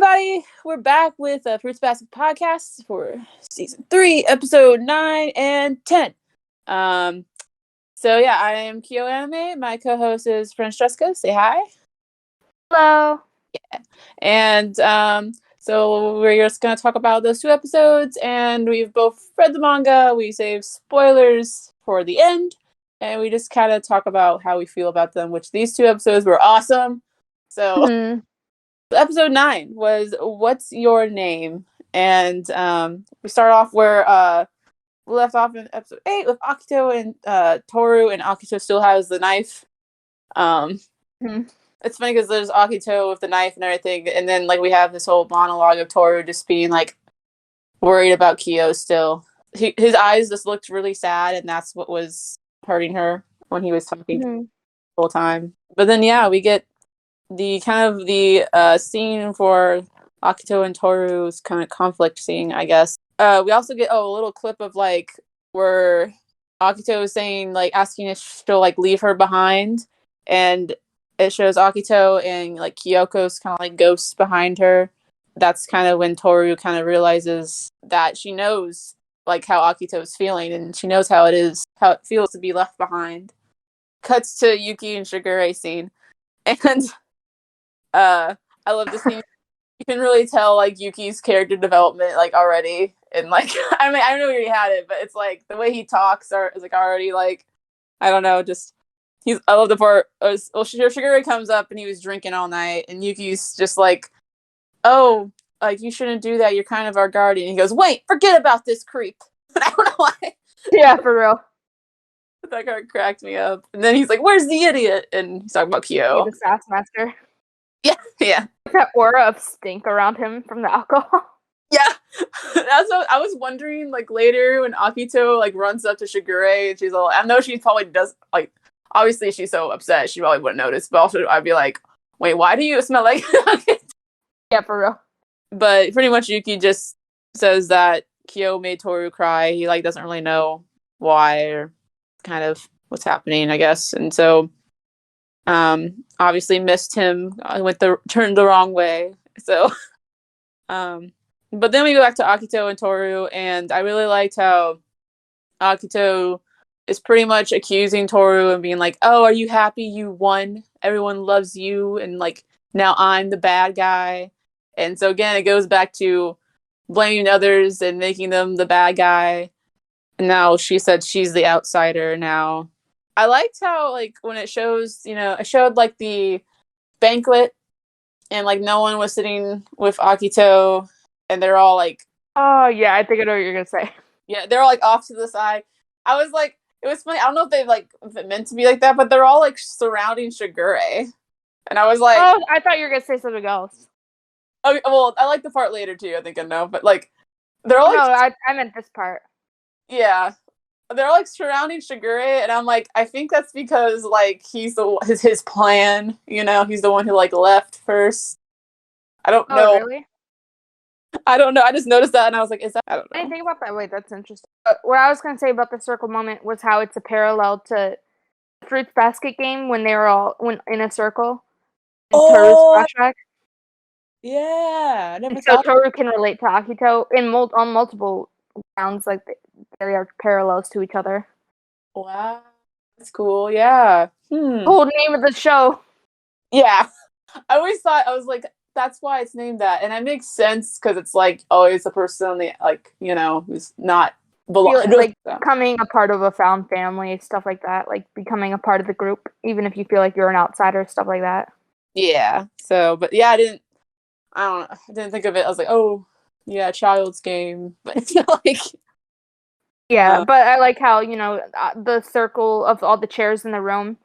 everybody, we're back with Fruits Basket Podcast for Season 3, Episode 9 and 10. So I am Kyo Anime. My co-host is Francesca. Say hi. Hello. Yeah. And so we're just going to talk about those 2 episodes, and we've both read the manga. We saved spoilers for the end, and we just kind of talk about how we feel about them, which these 2 episodes were awesome. So... Episode 9 was What's Your Name? And we start off where we left off in episode 8 with Akito and Toru, and Akito still has the knife. It's funny because there's Akito with the knife and everything, and then we have this whole monologue of Toru just being worried about Kyo still. His eyes just looked really sad, and that's what was hurting her when he was talking the whole time. But then we get the scene for Akito and Toru's kind of conflict scene, I guess. We also get a little clip of where Akito is saying asking if she'll leave her behind, and it shows Akito and Kyoko's kind of ghosts behind her. That's kind of when Toru kind of realizes that she knows how Akito is feeling, and she knows how it feels to be left behind. Cuts to Yuki and Shigure scene, and I love this scene. You can really tell Yuki's character development already, and I mean I don't know where he had it, but it's the way he talks is already I don't know, just I love the part. Shigure comes up and he was drinking all night, and Yuki's just oh, you shouldn't do that. You're kind of our guardian. He goes, wait, forget about this creep. I don't know why. Yeah, for real. That guy cracked me up. And then he's like, where's the idiot? And he's talking about Kyo. The sass master. Yeah. That aura of stink around him from the alcohol. Yeah. That's what I was wondering, later when Akito, runs up to Shigure, and she's all, I know she probably does, obviously she's so upset, she probably wouldn't notice, but also I'd be like, wait, why do you smell like Yeah, for real. But pretty much Yuki just says that Kyo made Toru cry. He, doesn't really know why or kind of what's happening, I guess. And so... obviously missed him. Turned the wrong way. So, but then we go back to Akito and Toru, and I really liked how Akito is pretty much accusing Toru and being like, "Oh, are you happy you won? Everyone loves you, and now I'm the bad guy." And so again, it goes back to blaming others and making them the bad guy. And now she said she's the outsider now. I liked how, when it shows, it showed, the banquet, and, no one was sitting with Akito, and they're all, Oh, yeah, I think I know what you're gonna say. Yeah, they're all, off to the side. I was, it was funny. I don't know if they, if it meant to be like that, but they're all, surrounding Shigure. And I was like... Oh, I thought you were gonna say something else. Okay, well, I like the part later, too, I think I know, but, they're all, No, I meant this part. Yeah. They're surrounding Shigure, and I'm I think that's because he's his plan, he's the one who left first. I don't know. Really? I don't know. I just noticed that, and I was like, is that? I don't know. I didn't think about that. Wait, that's interesting. What I was gonna say about the circle moment was how it's a parallel to the Fruits Basket game when they were all in a circle. Toru's flashback. Yeah, I never so Toru can relate to Akito on multiple rounds, they are parallels to each other. Wow, that's cool. Yeah. Whole name of the show. Yeah, I always thought, I was like, that's why it's named that, and it makes sense because it's always a person on the who's not becoming a part of a found family, stuff like that, becoming a part of the group, even if you feel like you're an outsider, stuff like that. Yeah. So, but yeah, I don't know. I didn't think of it. I was like, oh, yeah, child's game, but it's Yeah, but I like how, the circle of all the chairs in the room,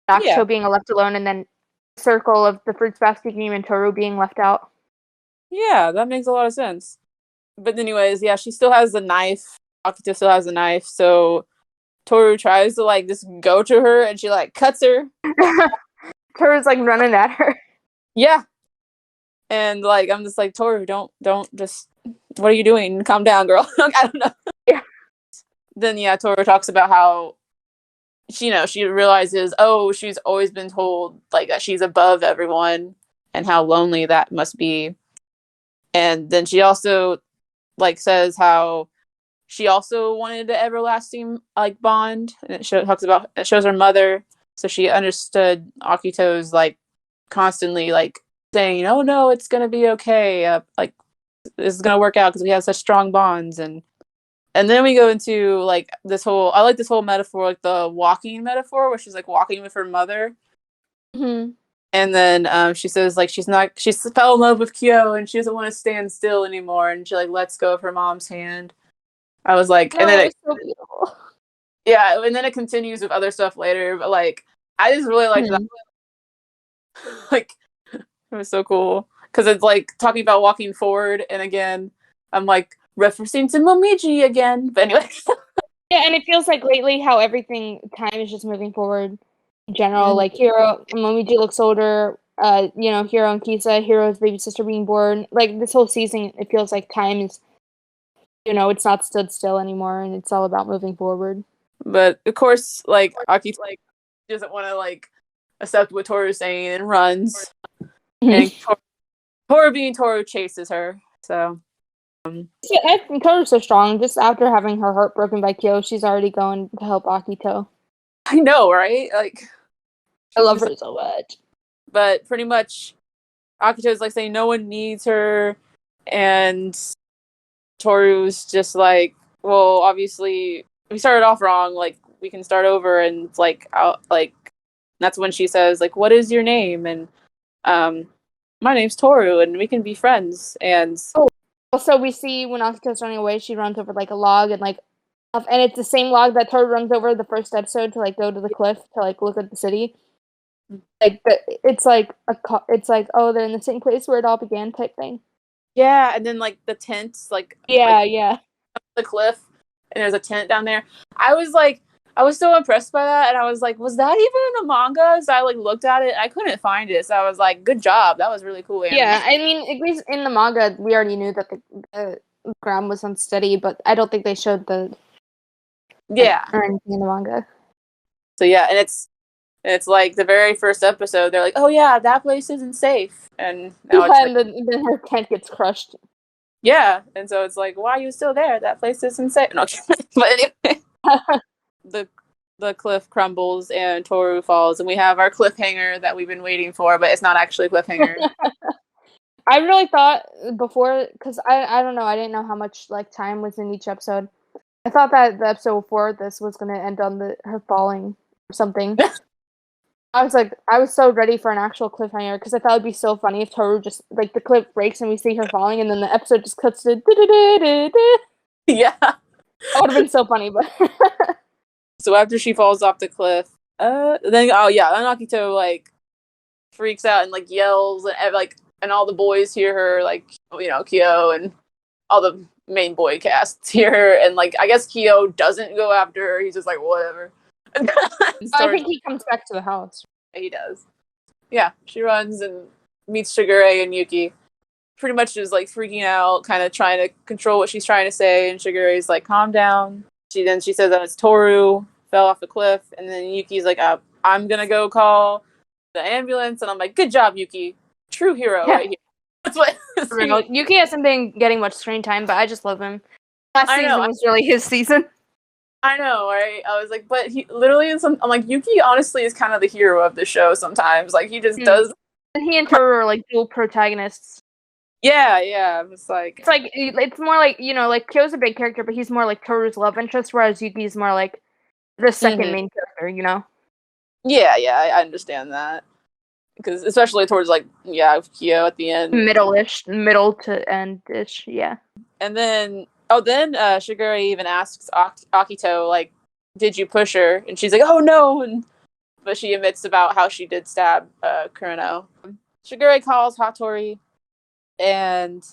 Akito being left alone, and then the circle of the Fruits Basket game and Toru being left out. Yeah, that makes a lot of sense. But anyways, yeah, she still has the knife. Akito still has the knife, so Toru tries to, just go to her, and she, cuts her. Toru's, running at her. Yeah. And, I'm just like, Toru, don't just... What are you doing? Calm down, girl. I don't know. Yeah. Then Toru talks about how she realizes, she's always been told that she's above everyone, and how lonely that must be. And then she also like says how she also wanted an everlasting like bond, and it shows her mother, so she understood Akito's like constantly like saying, "Oh no, it's gonna be okay. Like this is gonna work out because we have such strong bonds." And then we go into like this whole. I like this whole metaphor, like the walking metaphor, where she's like walking with her mother. Mm-hmm. And then she says like she fell in love with Kyo and she doesn't want to stand still anymore, and she like lets go of her mom's hand. I was like, and No, then it was so beautiful. yeah, and then it continues with other stuff later. But like, I just really liked that. Hmm. Like, it was so cool because it's like talking about walking forward, and again, I'm like referencing to Momiji again. But anyway, Yeah, and it feels like lately how time is just moving forward in general. Like Hiro, Momiji looks older. Hiro and Kisa, Hiro's baby sister being born. Like this whole season, it feels like time is, it's not stood still anymore, and it's all about moving forward. but of course, like Aki like doesn't want to like accept what Toru's saying and runs, and Toru being Toru chases her. So Yeah, I think Toru's so strong. Just after having her heart broken by Kyo, she's already going to help Akito. I know, right? Like, I love her so much. but pretty much Akito's like saying no one needs her, and Toru's just like, well, obviously we started off wrong. Like we can start over, and it's like, that's when she says like, "What is your name?" And um, my name's Toru, and we can be friends. And Also, we see when Akito's running away, she runs over like a log and and it's the same log that Toru runs over the first episode to like go to the cliff to like look at the city. Like it's like it's like, oh, they're in the same place where it all began type thing. yeah, and then like the tents, Yeah. the cliff, and there's a tent down there. I was like, I was so impressed by that, and I was like, was that even in the manga? So I like looked at it, I couldn't find it. So I was like, good job, that was really cool anime. Yeah, I mean, at least in the manga, we already knew that the ground was unsteady, but I don't think they showed the Yeah. or anything in the manga. So yeah, and it's like the very first episode, they're like, oh yeah, that place isn't safe, and now it's like, And then her tent gets crushed. yeah, and so it's like, why are you still there? That place isn't safe. No, but anyway, the the cliff crumbles and Toru falls, and we have our cliffhanger that we've been waiting for, but it's not actually a cliffhanger. I really thought before, because I don't know, I didn't know how much like time was in each episode. I thought that the episode before this was gonna end on her falling or something. I was so ready for an actual cliffhanger because I thought it'd be so funny if Toru just like the cliff breaks and we see her falling, and then the episode just cuts to. Yeah. That would have been so funny, but So after she falls off the cliff, then oh yeah, then Akito like freaks out and like yells, and like, and all the boys hear her, like, Kyo and all the main boy casts hear her, and like I guess Kyo doesn't go after her. He's just like whatever. I think he comes back to the house. He does. Yeah, she runs and meets Shigure and Yuki. Pretty much is like freaking out, kind of trying to control what she's trying to say, and Shigure's like, "Calm down." She says that it's Toru fell off the cliff, and then Yuki's like, "I'm gonna go call the ambulance," and I'm like, "Good job, Yuki, true hero right here." That's what Yuki hasn't been getting much screen time, but I just love him. Last season was really his season. I know, right? I was like, but he literally I'm like, Yuki honestly is kind of the hero of the show sometimes. Like he just does. He and Toru are like dual protagonists. Yeah. It's more like, like Kyo's a big character, but he's more like Toru's love interest, whereas Yuki's more like the 2nd main character, Yeah, I understand that. Because especially towards like, Kyo at the end. Middle to end-ish, yeah. And then Shigure even asks Akito, like, did you push her? And she's like, oh no, but she admits about how she did stab Kureno. Shigure calls Hattori, and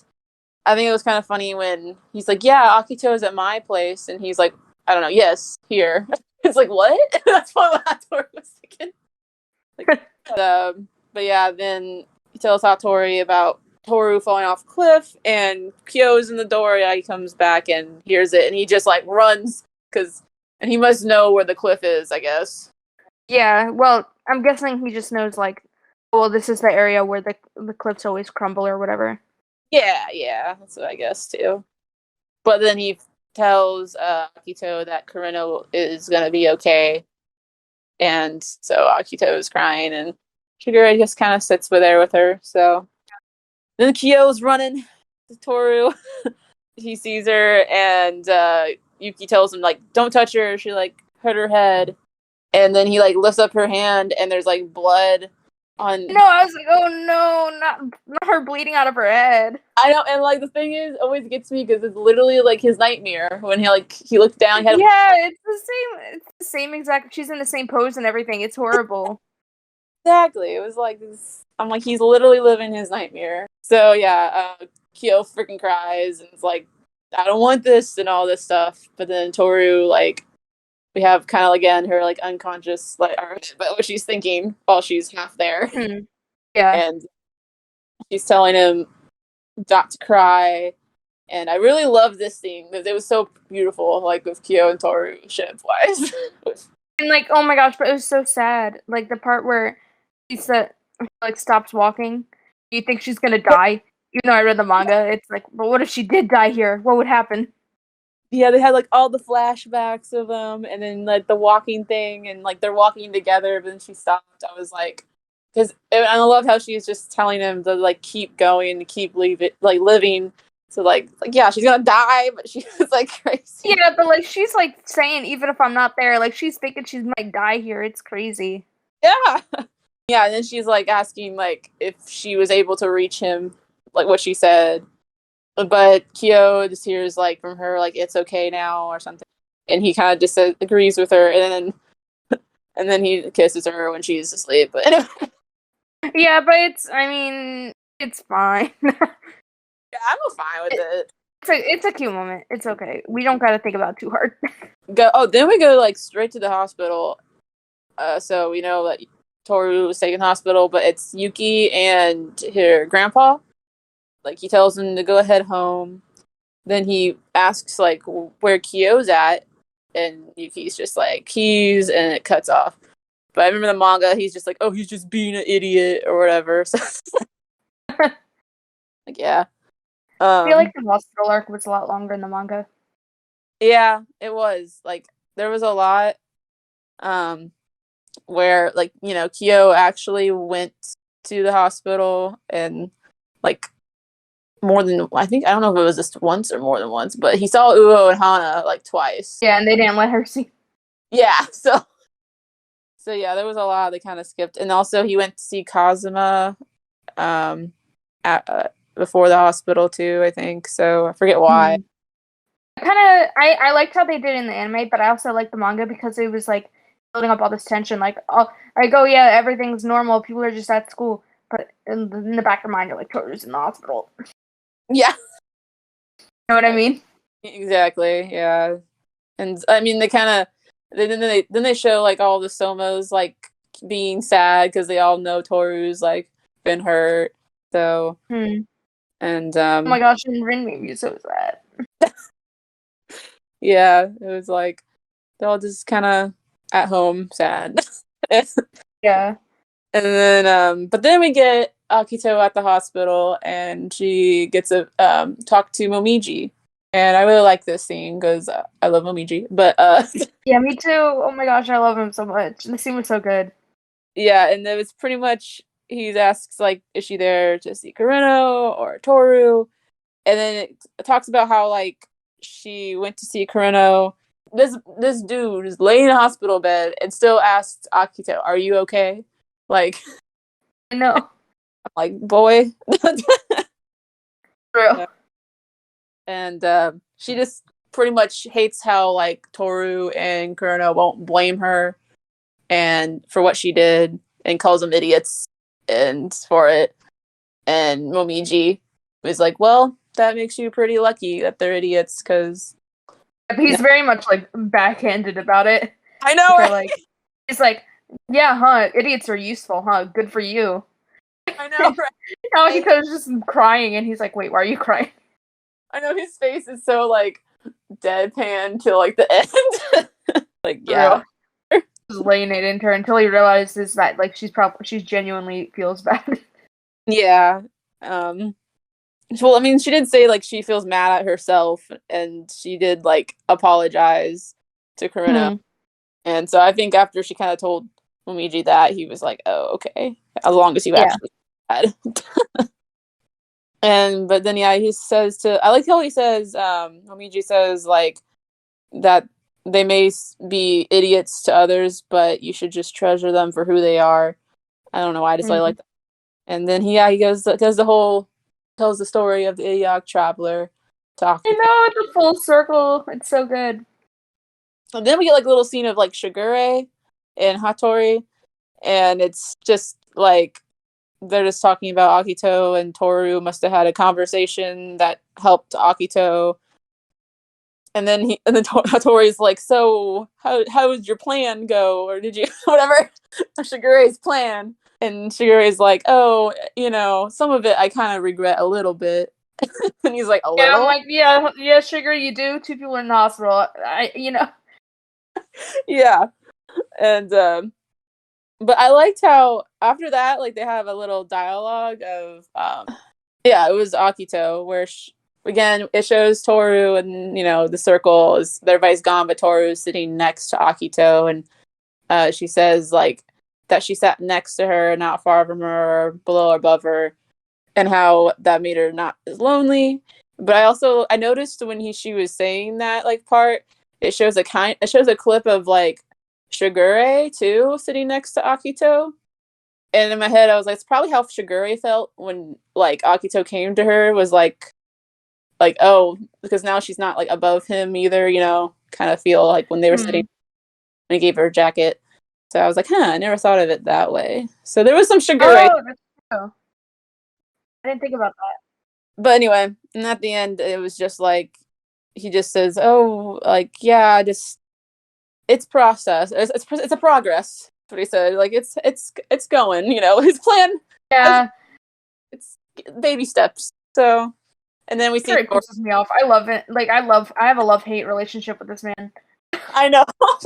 I think it was kind of funny when he's like, yeah, Akito is at my place, and he's like, I don't know, yes, here. It's like, what? That's what Hattori was thinking. Like, but yeah, then he tells Hattori about Toru falling off a cliff, and Kyo's in the door. Yeah, he comes back and hears it, and he just like runs and he must know where the cliff is, I guess. Yeah, well, I'm guessing he just knows like, well, this is the area where the cliffs always crumble or whatever. Yeah, that's what I guess too. But then he tells Akito that Kurino is gonna be okay, and so Akito is crying, and Shigure just kind of sits there with her. So then Kyo's running to Toru. He sees her, and Yuki tells him like, "Don't touch her." She like hurt her head, and then he like lifts up her hand, and there's like blood on. No, I was like, oh no, not her bleeding out of her head. I know, and like the thing is, always gets me because it's literally like his nightmare when he looked down. He had Yeah, it's the same. It's the same exact. She's in the same pose and everything. It's horrible. exactly. It was like this. I'm like, he's literally living his nightmare. So yeah, Kyo freaking cries and it's like, I don't want this and all this stuff. But then Toru, like, we have kind of again her like unconscious, like, but what she's thinking while she's half there, Yeah. and she's telling him not to cry. And I really love this scene because it was so beautiful, like with Kyo and Toru ship wise. And like, oh my gosh, but it was so sad. Like the part where she said, like, stops walking. You think she's gonna die, even though I read the manga. It's like, but what if she did die here? What would happen? Yeah, they had like all the flashbacks of them, and then like the walking thing, and like they're walking together. But then she stopped. I was like, because I love how she's just telling him to like keep going, to keep like living. So like yeah, she's gonna die, but she was like crazy. Yeah, but like she's like saying, even if I'm not there, like she's thinking she might die here. It's crazy. Yeah, yeah. And then she's like asking like if she was able to reach him, like what she said. But Kyo just hears like from her like it's okay now or something, and he kind of just agrees with her, and then he kisses her when she's asleep. But anyway, Yeah, but I mean, it's fine. yeah, I'm fine with it. It's a cute moment. It's okay. We don't gotta think about it too hard. Then we go like straight to the hospital. So we know that Toru was taken to the hospital, but it's Yuki and her grandpa. Like he tells him to go ahead home. Then he asks like where Kyo's at, and Yuki's just like keys, and it cuts off. But I remember the manga, he's just like, oh, he's just being an idiot or whatever. So like yeah. I feel like the hospital arc was a lot longer in the manga. Yeah, it was. Like there was a lot where like, you know, Kyo actually went to the hospital and like more than I think I don't know if it was just once or more than once, but he saw Uo and Hana like twice. Yeah, and they didn't let her see. Yeah, so yeah, there was a lot they kind of skipped. And also he went to see Kazuma at before the hospital too, I think. So I forget why. I liked how they did in the anime, but I also liked the manga because it was like building up all this tension. Like, oh, I go, yeah, everything's normal. People are just at school, but in the back of your mind, you're like, Toru's in the hospital. Yeah. You know what I mean? Exactly. Yeah. And I mean, they kind of then they show like all the Somos like being sad because they all know Toru's like been hurt. So and Oh my gosh, and Rin made me so sad. yeah, it was like they're all just kind of at home sad. Yeah. And then but then we get Akito at the hospital, and she gets a talk to Momiji. And I really like this scene because I love Momiji. But Yeah, me too. Oh my gosh, I love him so much. The scene was so good. yeah, and it was pretty much he asks like, is she there to see Kurino or Toru? And then it talks about how like she went to see Kurino. This dude is laying in a hospital bed and still asks Akito, "Are you okay?" Like, I know. I'm like, boy. Real. And she just pretty much hates how like Toru and Kurino won't blame her and for what she did, and calls them idiots and for it. And Momiji was like, well, that makes you pretty lucky that they're idiots because He's very much like backhanded about it. I know, They're right? like, he's like, yeah, huh? Idiots are useful, huh? Good for you. I know, right? Now he could just crying, and he's like, wait, why are you crying? I know his face is so like deadpan till like the end. Like, yeah. Just laying it into her until he realizes that like she's genuinely feels bad. Yeah. well, I mean, she did say like she feels mad at herself, and she did like apologize to Karina. Hmm. And so I think after she kind of told Momiji that, he was like, "Oh, okay, as long as you Yeah. actually had." And but then yeah, he says to I like how he says Momiji says like that they may be idiots to others, but you should just treasure them for who they are. I don't know why I just really Hmm. like that. And then he goes does the whole tells the story of the Iyak traveler to I Akito. know, it's a full circle. It's so good. And then we get like a little scene of like Shigure and Hattori, and it's just like they're just talking about Akito, and Toru must have had a conversation that helped Akito. And then Hattori's like, so how did your plan go, or did you whatever Shigure's plan? And Shigure's like, oh, some of it I kind of regret a little bit. And he's like, a Yeah, I'm little, like, yeah, sugar, you do. Two people in the hospital. yeah. And but I liked how after that, like they have a little dialogue of yeah, it was Akito where again it shows Toru, and the circle is everybody's gone, but Toru's sitting next to Akito, and she says like that she sat next to her, not far from her, or below or above her, and how that made her not as lonely. But I noticed when she was saying that like part, it shows a clip of like Shigure too sitting next to Akito. And in my head I was like, it's probably how Shigure felt when like Akito came to her, was like, oh, because now she's not like above him either, kind of feel like when they were Hmm. sitting when he gave her a jacket. So I was like, I never thought of it that way. So there was some Shigure. Oh, that's true. I didn't think about that. But anyway, and at the end, it was just like he just says, "Oh, like yeah, just it's process. It's a progress." That's what he said. Like it's going. His plan has Yeah, it's baby steps. So, and then we see. sugar pisses me off. I love it. Like, I have a love-hate relationship with this man. I know. I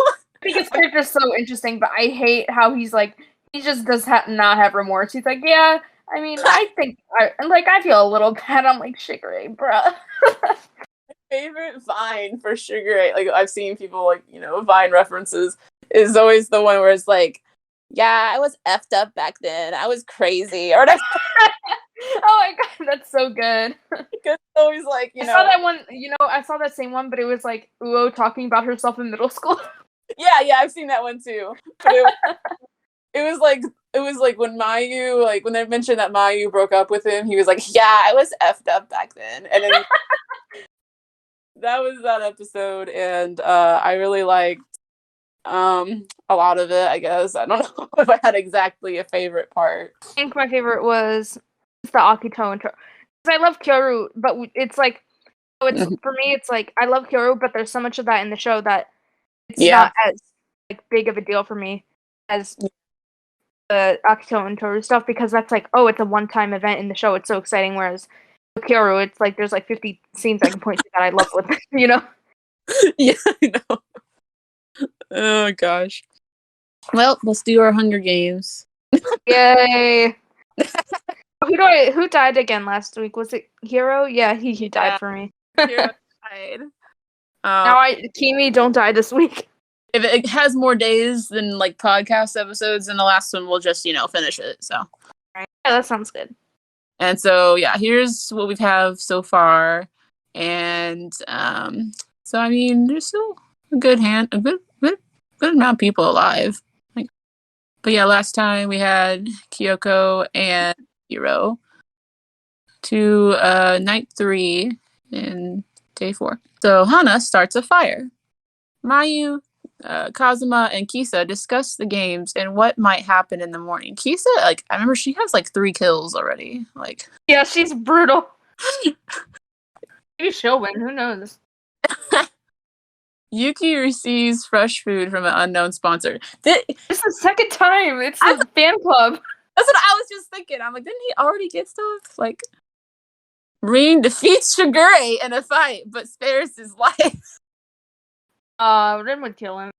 think his character's so interesting, but I hate how he's like, he just does not have remorse. He's like, yeah, I mean, I think, I feel a little bad. I'm like, Shigure, bruh. Favorite Vine for Sugar. Like I've seen people like Vine references is always the one where it's like, yeah, I was effed up back then. I was crazy or whatever. Oh my god, that's so good. It's always like I saw that one, I saw that same one, but it was like Uo talking about herself in middle school. yeah, I've seen that one too. But it was like when Mayu, like when they mentioned that Mayu broke up with him, he was like, yeah, I was effed up back then. And then that was that episode, and I really liked a lot of it, I guess. I don't know if I had exactly a favorite part. I think my favorite was the Akito intro. Because I love Kyoru, but it's like, it's for me, it's like, I love Kyoru, but there's so much of that in the show that it's Yeah. not as like big of a deal for me as the Akito and Toru stuff, because that's like, oh, it's a one-time event in the show. It's so exciting. Whereas with Kyoru, it's like there's like 50 scenes I can point to that I love with Yeah, I know. Oh gosh. Well, let's do our Hunger Games. Yay! Who died again last week? Was it Hero? Yeah, he died for me. Here died. Now Kimi, don't die this week. If it has more days than like podcast episodes than the last one, we'll just finish it. So. Right. Yeah, that sounds good. And so yeah, here's what we've have so far, and so I mean, there's still a good amount of people alive. Like, but yeah, last time we had Kyoko and Hiro to night 3 in day 4. So Hana starts a fire. Mayu, Kazuma, and Kisa discuss the games and what might happen in the morning. Kisa, like, I remember she has like 3 kills already. Like, Yeah, she's brutal. Maybe she'll win. Who knows? Yuki receives fresh food from an unknown sponsor. This is the second time. It's the fan club. That's what I was just thinking. I'm like, didn't he already get stuff? Like, Rin defeats Shigure in a fight, but spares his life. Rin would kill him.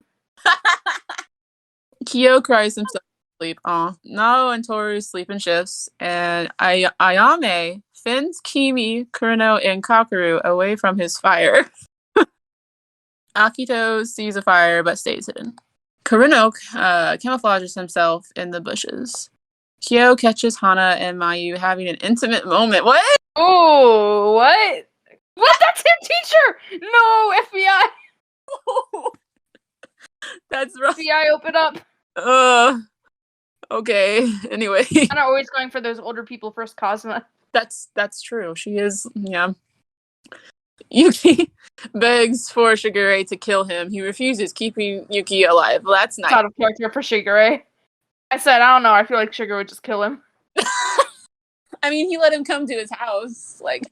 Kyo cries himself to sleep. Oh, Nao and Toru sleep in shifts, and Ayame fends Kimi, Kurino, and Kakeru away from his fire. Akito sees a fire but stays hidden. Kurino camouflages himself in the bushes. Kyo catches Hana and Mayu having an intimate moment. What? Oh, what? What? That's him, teacher! No, FBI! That's rough. FBI, open up! Okay. Anyway. I'm not always going for those older people first, Cosma. That's true. She is, yeah. Yuki begs for Shigure to kill him. He refuses, keeping Yuki alive. Well, that's nice. Out of character for Shigure. I said, I don't know, I feel like Shigure would just kill him. I mean, he let him come to his house. Like,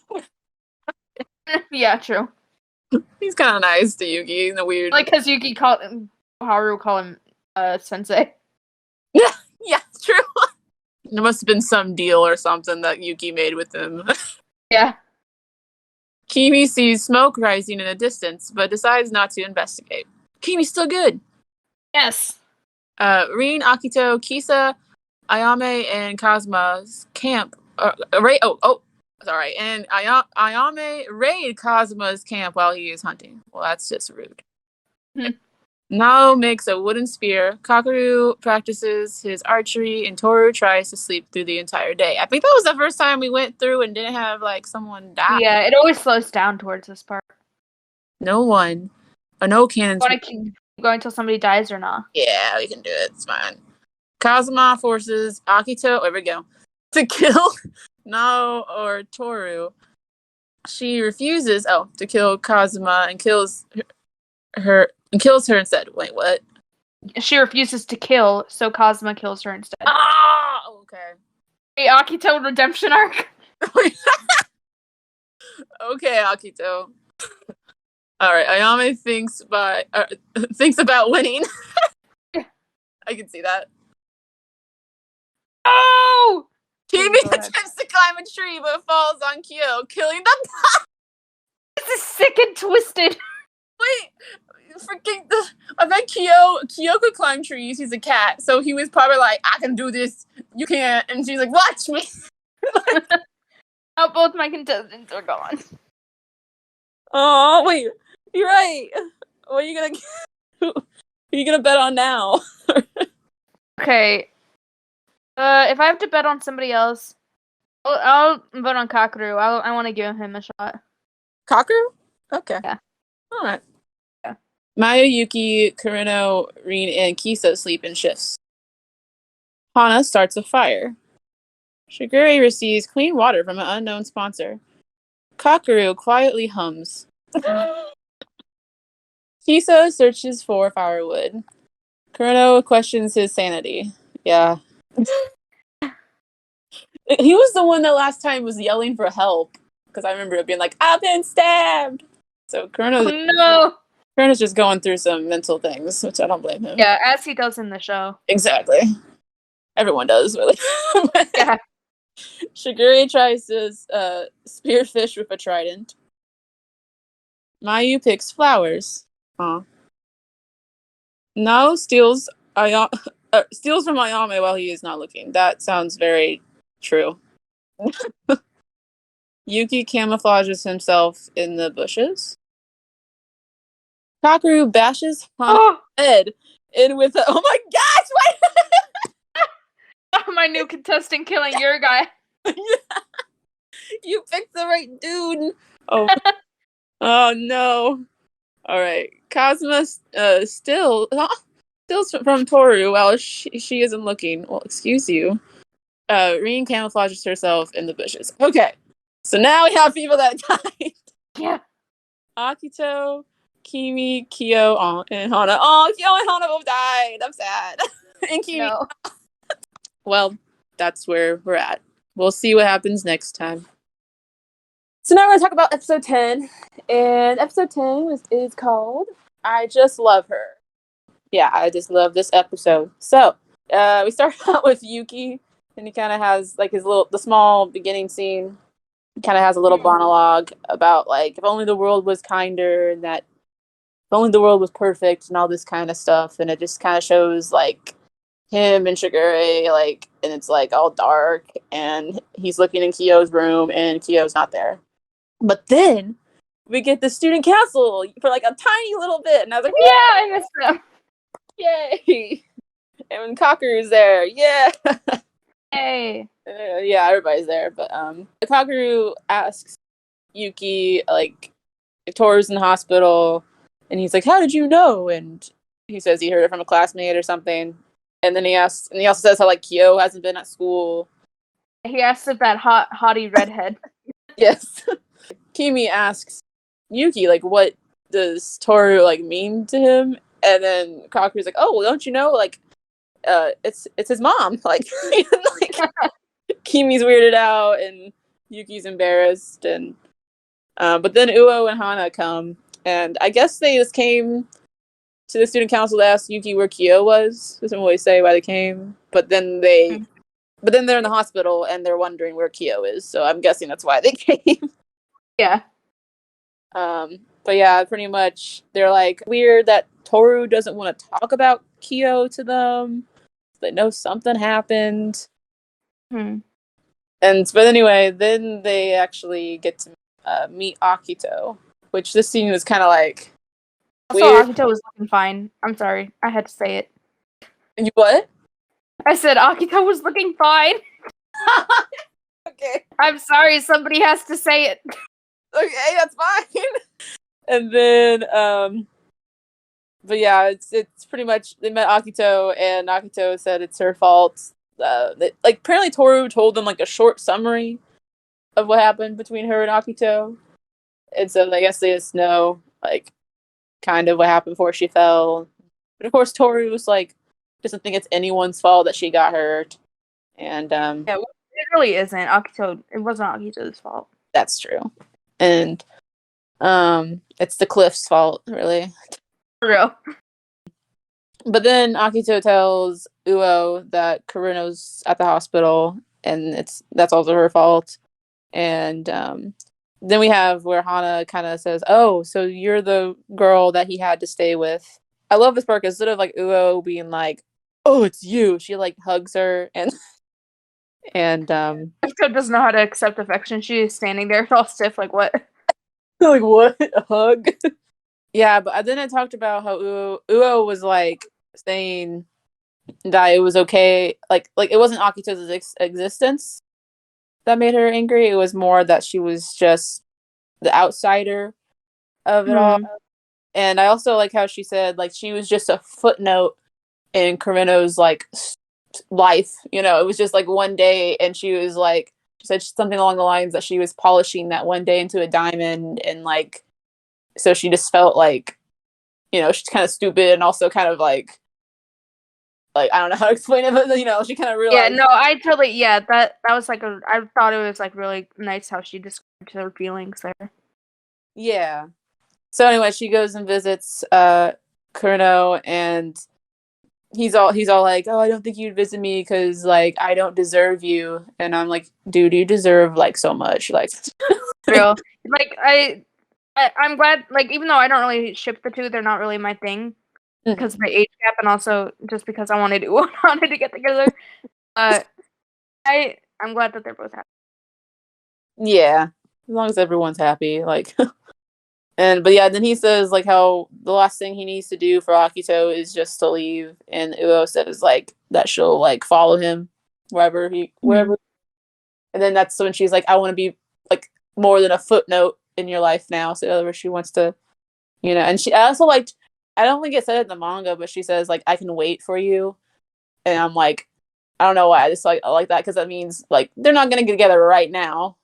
yeah, true. he's kind of nice to Yuki in a weird... Like, because Yuki called him, Haru called him, sensei. Yeah, true. There must have been some deal or something that Yuki made with him. Yeah. Kimi sees smoke rising in the distance, but decides not to investigate. Kimi's still good. Yes. Rin, Akito, Kisa, Ayame, and Kazma's camp. Sorry. And Ayame raid Kazma's camp while he is hunting. Well, that's just rude. Nao makes a wooden spear. Kakeru practices his archery, and Toru tries to sleep through the entire day. I think that was the first time we went through and didn't have, like, someone die. Yeah, it always slows down towards this part. No cannons. Want to keep going until somebody dies or not? Yeah, we can do it. It's fine. Kazuma forces Akito, there we go, to kill Nao or Toru. She refuses, to kill Kazuma and kills her instead. Wait, what? She refuses to kill, so Kazuma kills her instead. Ah, okay. Hey, Akito redemption arc. Okay, Akito. All right, Ayame thinks about winning. I can see that. Oh! Kimi attempts to climb a tree but falls on Kyo, killing them. This is sick and twisted. Wait, I bet Kyo could climb trees. He's a cat, so he was probably like, I can do this, you can't. And she's like, watch me. Now both my contestants are gone. Oh, wait, you're right. What are you gonna bet on now? Okay. If I have to bet on somebody else, I'll vote on Kakeru. I want to give him a shot. Kakeru? Okay. Yeah. All right. Yeah. Maya, Yuki, Kurino, Rin, and Kisa sleep in shifts. Hana starts a fire. Shigure receives clean water from an unknown sponsor. Kakeru quietly hums. Kisa searches for firewood. Kurino questions his sanity. Yeah. He was the one that last time was yelling for help. Because I remember it being like, I've been stabbed! So Kurino's just going through some mental things, which I don't blame him. Yeah, as he does in the show. Exactly. Everyone does, really. Yeah. Shigure tries to spearfish with a trident. Mayu picks flowers. Nao steals from Ayame while he is not looking. That sounds very true. Yuki camouflages himself in the bushes. Kakeru bashes Hana's head in with a... Oh my gosh! My new contestant killing your guy. Yeah. You picked the right dude. Oh. Oh no. Alright. Kazuma steals from Toru while she isn't looking. Well, excuse you. Rin camouflages herself in the bushes. Okay. So now we have people that died. Yeah. Akito, Kimi, Kyo, and Hana. Oh, Kyo and Hana both died. I'm sad. And Kimi. No. Well, that's where we're at. We'll see what happens next time. So now we're going to talk about episode 10. And episode 10 is called I Just Love Her. Yeah, I just love this episode. So, we start out with Yuki. And he kind of has, like, the small beginning scene. He kind of has a little monologue about, like, if only the world was kinder and that if only the world was perfect and all this kind of stuff. And it just kind of shows, like, him and Shigure, like, and it's like all dark, and he's looking in Kyo's room, and Kyo's not there. But then we get the student council for like a tiny little bit, and I was like, Yeah, I missed them. yay! And when Kakeru's there, yeah, Hey. yeah, everybody's there. But Kakeru asks Yuki, like, if Toru's in the hospital, and he's like, "How did you know?" And he says he heard it from a classmate or something. And then he asks, and he also says how like Kyo hasn't been at school. He asked if that hottie redhead. Yes. Kimi asks Yuki, like, what does Toru like mean to him? And then Kakuru's like, "Oh, well, don't you know? Like, it's his mom." Like, like Kimi's weirded out, and Yuki's embarrassed, and but then Uo and Hana come, and I guess they just came to the student council to ask Yuki where Kyo was. Doesn't really say why they came, but then they're in the hospital and they're wondering where Kyo is. So I'm guessing that's why they came. Yeah. But yeah, pretty much they're like weird that Toru doesn't want to talk about Kyo to them. They know something happened. But anyway, then they actually get to meet Akito, which this scene was kind of like Also, weird. Akito was looking fine. I'm sorry. I had to say it. You what? I said Akito was looking fine. Okay. I'm sorry, somebody has to say it. Okay, that's fine. And then, but yeah, it's pretty much they met Akito, and Akito said it's her fault. Like apparently Toru told them like a short summary of what happened between her and Akito, and so I guess they just know like kind of what happened before she fell. But of course, Toru was like doesn't think it's anyone's fault that she got hurt, and Yeah, it really isn't. Akito. It wasn't Akito's fault. that's true, and it's the Cliff's fault, really. For real. But then Akito tells Uo that Karino's at the hospital, and that's also her fault. And then we have where Hana kind of says, "Oh, so you're the girl that he had to stay with." I love this part because instead of like Uo being like, "Oh, it's you," she like hugs her and Akito doesn't know how to accept affection. She is standing there all stiff, like what? like what a hug. Yeah, but then I talked about how Uo was like saying that it was okay, like it wasn't Akito's existence that made her angry. It was more that she was just the outsider of it all. And I also like how she said like she was just a footnote in Karino's like life. You know, it was just like one day, and she was like she said something along the lines that she was polishing that one day into a diamond, and like so she just felt like she's kind of stupid and also kind of like I don't know how to explain it, but she kind of Yeah, realized. no, I totally. Yeah, that was like I thought it was like really nice how she described her feelings there. Yeah. So anyway, she goes and visits Kurno, and he's all like, "Oh, I don't think you'd visit me because like I don't deserve you." And I'm like, "Dude, you deserve like so much." Like, Real. Like I'm glad. Like even though I don't really ship the two, they're not really my thing because of the age gap, and also just because I wanted to get together. I'm glad that they're both happy. yeah, as long as everyone's happy, like. But yeah, then he says like how the last thing he needs to do for Akito is just to leave, and Uo says like that she'll like follow him wherever. And then that's when she's like, I want to be like more than a footnote in your life now. So in other words, she wants to, and I also liked, I don't think it said it in the manga, but she says like, I can wait for you. And I'm like, I don't know why. I like that because that means like they're not gonna get together right now.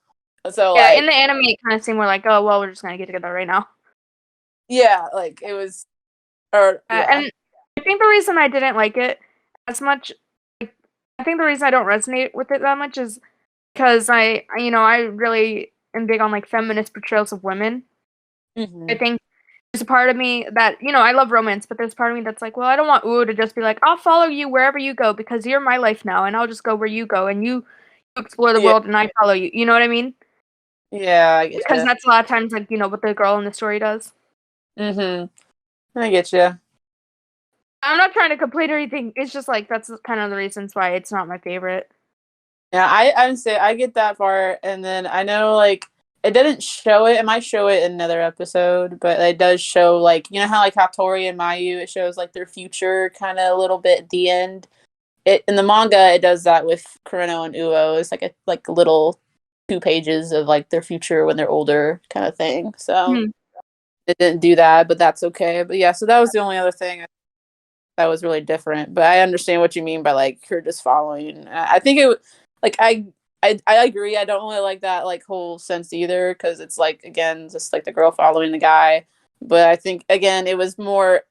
So Yeah, like, in the anime, it kind of seemed more like, oh well, we're just gonna get together right now. yeah, like it was, or yeah, And I think the reason I didn't like it as much, like, I think the reason I don't resonate with it that much is because I really am big on like feminist portrayals of women. I think there's a part of me that, I love romance, but there's a part of me that's like, well, I don't want Uo to just be like, I'll follow you wherever you go because you're my life now, and I'll just go where you go, and you explore the yeah, world, and I follow you. You know what I mean? yeah, I get Because you. that's a lot of times, like, what the girl in the story does. I get you. I'm not trying to complain or anything. It's just like that's kind of the reasons why it's not my favorite. Yeah, I would say I get that part, and then I know like it didn't show it. It might show it in another episode, but it does show like you know how like Hattori and Mayu, it shows like their future kind of a little bit at the end. It in the manga, it does that with Kureno and Uo. It's like a little 2 pages of like their future when they're older kind of thing. So Hmm. it didn't do that, but that's okay. But yeah, so that was the only other thing that was really different. But I understand what you mean by like her just following. I think it like I agree. I don't really like that like whole sense either because it's like again just like the girl following the guy. But I think again it was more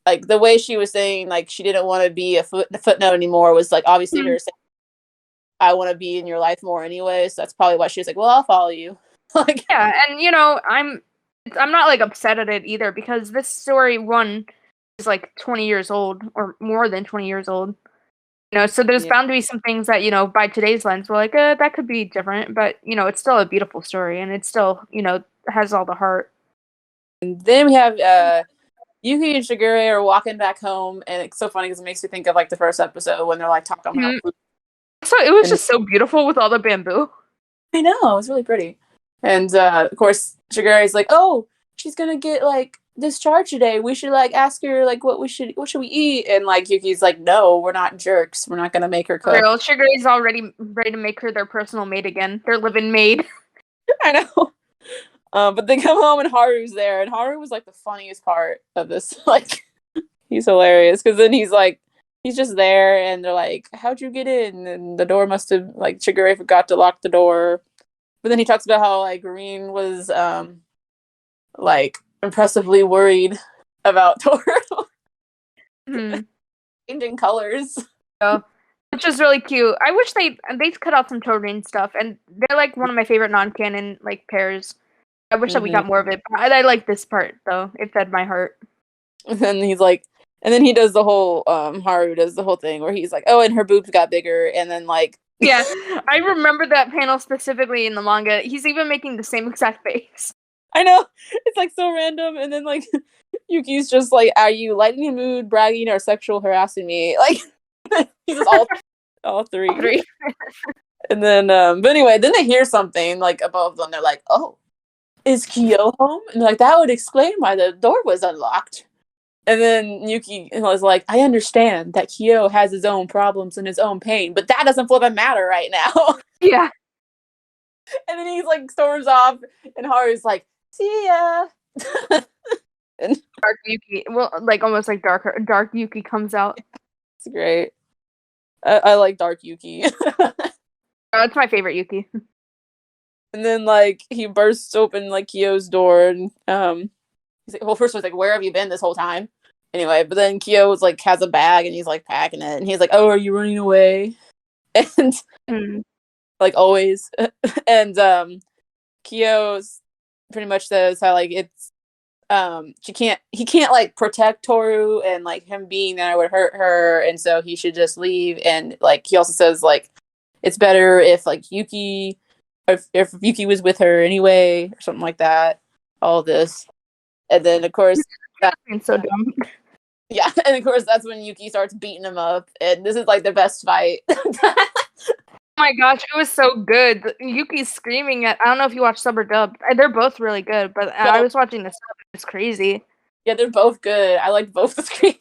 like the way she was saying like she didn't want to be a footnote anymore was like obviously Hmm. her saying I want to be in your life more anyway. So that's probably why she was like, well, I'll follow you. Like Yeah, and I'm not like upset at it either because this story one is like 20 years old or more than 20 years old. So there's yeah. bound to be some things that, by today's lens, we're like, that could be different, but it's still a beautiful story and it still, has all the heart. And then we have Yuki and Shigure are walking back home, and it's so funny because it makes me think of like the first episode when they're like talking about Mhm. food. So it was And just so beautiful with all the bamboo. I know it was really pretty. And of course, Shigure is like, "Oh, she's gonna get like discharged today. We should like ask her like what should we eat?" And like Yuki's like, "No, we're not jerks. We're not gonna make her For cook." real, Sugar is already ready to make her their personal maid again. Their living maid. I know. But they come home and Haru's there, and Haru was like the funniest part of this. Like, he's hilarious because then he's like, he's just there, and they're like, "How'd you get in?" And the door must have like Chigure forgot to lock the door. But then he talks about how like Green was like impressively worried about Toru Hmm. changing colors. So, which is really cute. I wish they cut out some Torin stuff, and they're like one of my favorite non-canon like pairs. I wish that we Mm-hmm. got more of it. But I like this part though. It fed my heart. And then he's like, and then he does the whole Haru does the whole thing where he's like, "Oh, and her boobs got bigger," and then like Yeah, I remember that panel specifically in the manga. He's even making the same exact face. I know it's like so random, and then like Yuki's just like, "Are you lightening the mood, bragging, or sexual harassing me?" Like he's just all All three. three. And then, but anyway, then they hear something like above them. They're like, "Oh, is Kyo home?" And like that would explain why the door was unlocked. And then Yuki was like, "I understand that Kyo has his own problems and his own pain, but that doesn't flip matter right now." Yeah. And then he's like storms off, and Haru's like, "See ya." And Dark Yuki. Well, like almost like dark Yuki comes out. it's great. I like Dark Yuki. Oh, it's my favorite Yuki. And then like he bursts open like Kyo's door, and he's like, well, first was like, "Where have you been this whole time?" Anyway, but then Kyo's like has a bag and he's like packing it, and he's like, "Oh, are you running away?" And Hmm. like always, and Kyo's pretty much says how like it's he can't like protect Toru, and like him being there would hurt her, and so he should just leave. And like he also says like it's better if like Yuki if Yuki was with her anyway or something like that. All this, and then of course that It's so dumb. yeah, and of course that's when Yuki starts beating him up, and this is like the best fight. Oh my gosh, it was so good. Yuki's screaming at. I don't know if you watch sub or dub. They're both really good, but I So was watching the sub. It's crazy. yeah, they're both good. I like both the screaming.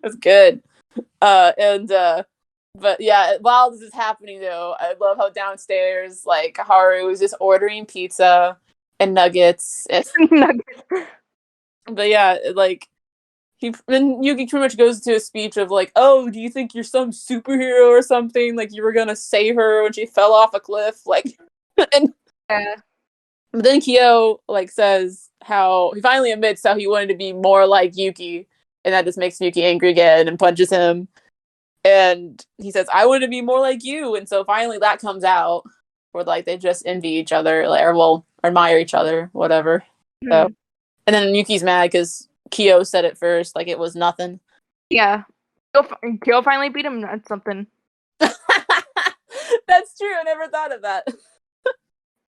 It's good. And but yeah, while this is happening though, I love how downstairs like Haru is just ordering pizza and nuggets. And, but yeah, like he and Yuki pretty much goes to a speech of like, "Oh, do you think you're some superhero or something? Like you were gonna save her when she fell off a cliff?" Like, and Yeah. but then Kyo like says how he finally admits how he wanted to be more like Yuki, and that just makes Yuki angry again and punches him. And he says, "I want to be more like you." And so finally that comes out where like they just envy each other, like, or well, admire each other, whatever. So, Hmm. and then Yuki's mad because Kyo said it first, like it was nothing. Yeah. Kyo finally beat him at something. That's true. I never thought of that.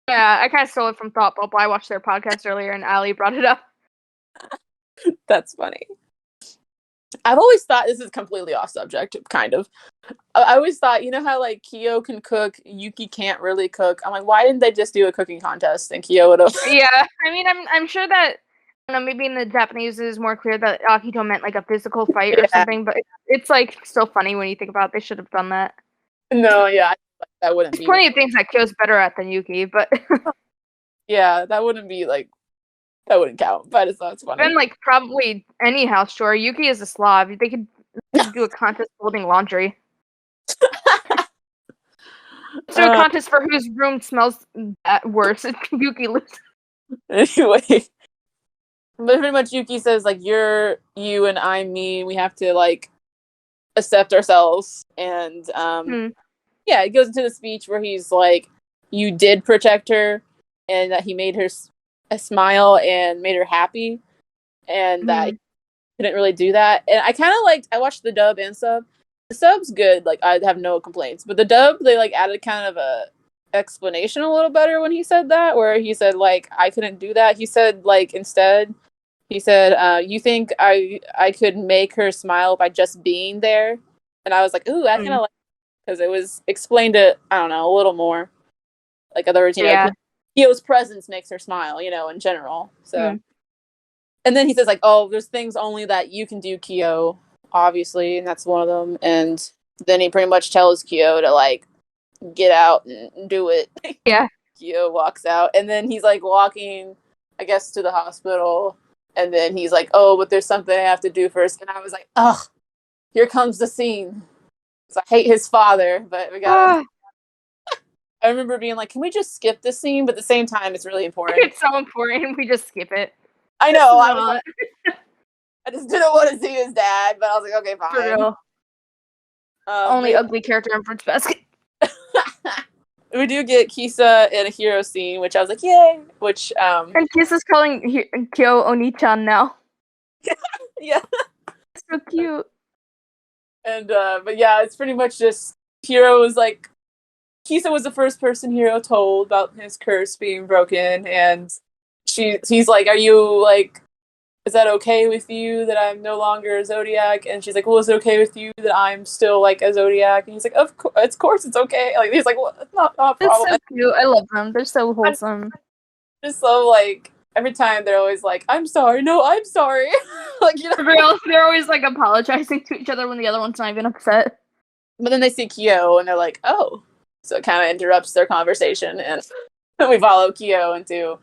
Yeah, I kind of stole it from Thought Bubble. I watched their podcast earlier, and Ali brought it up. That's funny. I've always thought, this is completely off subject, kind of. I always thought, you know how like Kyo can cook, Yuki can't really cook. I'm like, why didn't they just do a cooking contest and Kyo would have? Yeah, I mean, I'm sure that, I don't know, maybe in the Japanese it is more clear that Akito meant like a physical fight or Yeah. something, but it's like still funny when you think about it. They should have done that. No, yeah, that wouldn't There's be. plenty of things that Kyo's better at than Yuki, but Yeah, that wouldn't be like that wouldn't count. But it's funny. then like probably any house chore. Yuki is a Slav. They could do a contest folding laundry. Let's do a contest for whose room smells worse. Yuki loses. Anyway, but pretty much Yuki says like you're you and I'm me. We have to like accept ourselves, and yeah, it goes into the speech where he's like, you did protect her, and that he made her a smile and made her happy, and that he couldn't really do that. And I kind of liked. I watched the dub and sub. The sub's good. Like I have no complaints, but the dub they like added kind of a explanation a little better when he said that, where he said like I couldn't do that. He said like instead. He said, "You think I could make her smile by just being there?" And I was like, "Ooh, I kind of like," because it was explained it. I don't know, a little more. Like other words, Kyo's presence makes her smile. In general. So, and then he says like, "Oh, there's things only that you can do, Kyo, obviously, and that's one of them." And then he pretty much tells Kyo to like get out and do it. Yeah. Kyo walks out, and then he's like walking, I guess, to the hospital. And then he's like, "Oh, but there's something I have to do first." And I was like, "Ugh, here comes the scene." So I hate his father, but we got. I remember being like, "Can we just skip this scene?" But at the same time, it's really important. It's so important. We just skip it. I know. I was like, I just didn't want to see his dad, but I was like, "Okay, fine." For real. Only ugly character in Fruits Basket. We do get Kisa in a hero scene, which I was like, "Yay!" Which and Kisa's calling Kyo Oni-chan now. Yeah. It's so cute. And but yeah, it's pretty much just Hiro was like Kisa was the first person Hiro told about his curse being broken, and he's like, "Are you like, is that okay with you that I'm no longer a Zodiac?" And she's like, "Well, is it okay with you that I'm still like a Zodiac?" And he's like, "Of course it's okay." Like he's like, "Well, it's not a problem." It's so cute. I love them. They're so wholesome. Just so like every time they're always like, "I'm sorry, no, I'm sorry." Like they're always like apologizing to each other when the other one's not even upset. But then they see Kyo and they're like, "Oh," so it kind of interrupts their conversation, and we follow Kyo into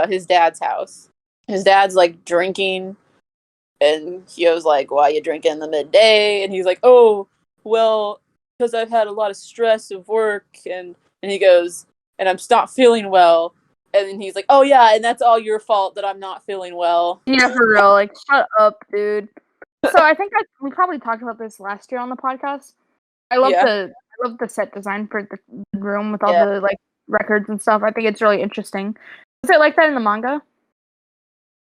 his dad's house. His dad's like drinking, and Kyo's like, "Why are you drinking in the midday?" And he's like, "Oh, well, because I've had a lot of stress of work," and he goes, "And I'm not feeling well." And then he's like, "Oh yeah, and that's all your fault that I'm not feeling well." Yeah, for real. Like, shut up, dude. So I think we probably talked about this last year on the podcast. I love the set design for the room with all the like records and stuff. I think it's really interesting. Is it like that in the manga?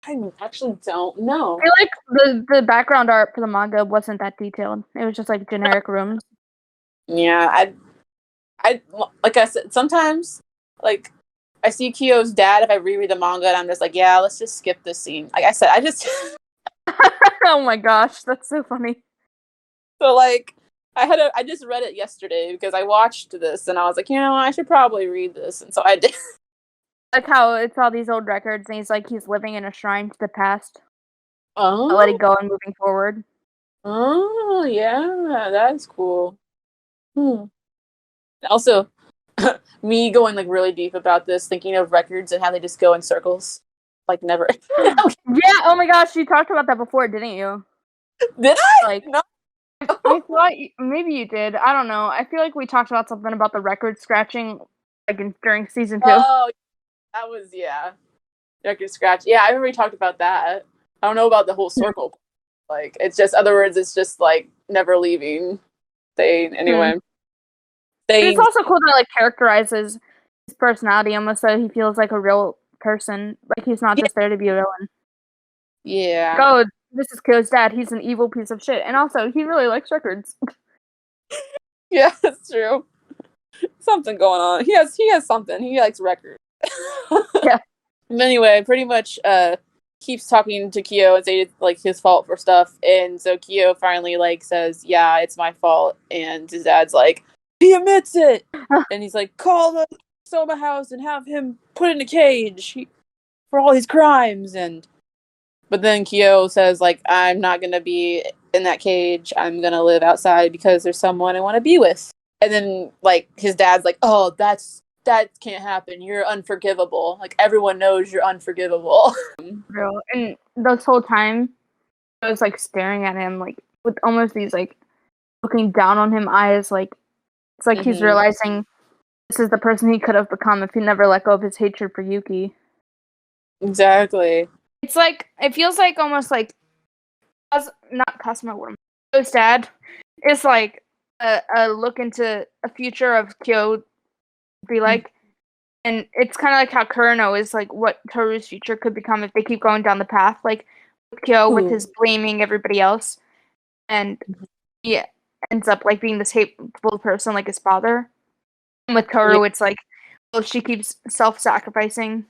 I actually don't know. I feel like the background art for the manga wasn't that detailed. It was just like generic rooms. Yeah, I like I said, sometimes like I see Kyo's dad if I reread the manga and I'm just like, yeah, let's just skip this scene. Like I said, I just oh my gosh, that's so funny. So like I just read it yesterday because I watched this and I was like, I should probably read this, and so I did. Like how it's all these old records and he's living in a shrine to the past. Oh, letting go and moving forward. Oh yeah, that's cool. Also, me going like really deep about this, thinking of records and how they just go in circles, like never. Yeah. Oh my gosh, you talked about that before, didn't you? Did I? Like, no. I thought maybe you did. I don't know. I feel like we talked about something about the record scratching, like during season 2. Oh, that was record scratch. Yeah, I remember we talked about that. I don't know about the whole circle. Like, it's just other words. It's just like never leaving. Anyway. It's also cool that like characterizes his personality almost so he feels like a real person. Like he's not just there to be a villain. Yeah. Like, oh, this is Kyo's dad. He's an evil piece of shit, and also he really likes records. Yeah, that's true. Something going on. He has something. He likes records. Yeah. Anyway, pretty much keeps talking to Kyo and saying it's like his fault for stuff, and so Kyo finally like says, "Yeah, it's my fault," and his dad's like, "He admits it," and he's like, "Call the Soma house and have him put in a cage for all his crimes," and but then Kyo says like, "I'm not gonna be in that cage. I'm gonna live outside because there's someone I want to be with," and then like his dad's like, "Oh, that can't happen. You're unforgivable. Like everyone knows you're unforgivable." Real. And this whole time, I was like staring at him, like with almost these like looking down on him eyes, like it's like he's realizing this is the person he could have become if he never let go of his hatred for Yuki. Exactly. It's like it feels like almost like not Cosmo Worm. Kyo's dad is like a look into a future of Kyo be like, and it's kind of like how Kureno is like what Toru's future could become if they keep going down the path, like with Kyo with his blaming everybody else, and he ends up like being this hateful person like his father. And with Toru, it's like, well, if she keeps self-sacrificing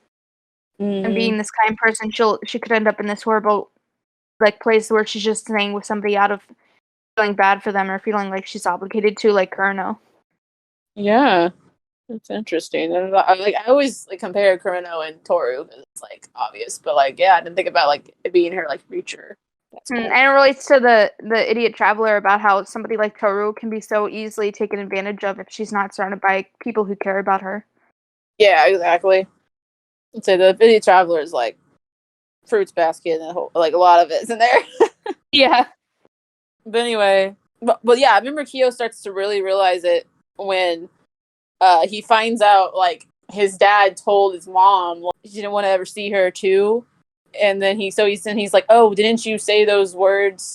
and being this kind person, she could end up in this horrible like place where she's just staying with somebody out of feeling bad for them or feeling like she's obligated to, like Kureno. Yeah, that's interesting. And I always like compare Kureno and Toru because it's like obvious, but like yeah, I didn't think about like it being her like future. That's cool. And it relates to the idiot traveler about how somebody like Toru can be so easily taken advantage of if she's not surrounded by people who care about her. Yeah, exactly. I'd say the Video Traveler is like Fruits Basket and like a lot of it's in there. Yeah. But anyway, but yeah, I remember Kyo starts to really realize it when he finds out like his dad told his mom like, he didn't want to ever see her too, and then he's like, "Oh, didn't you say those words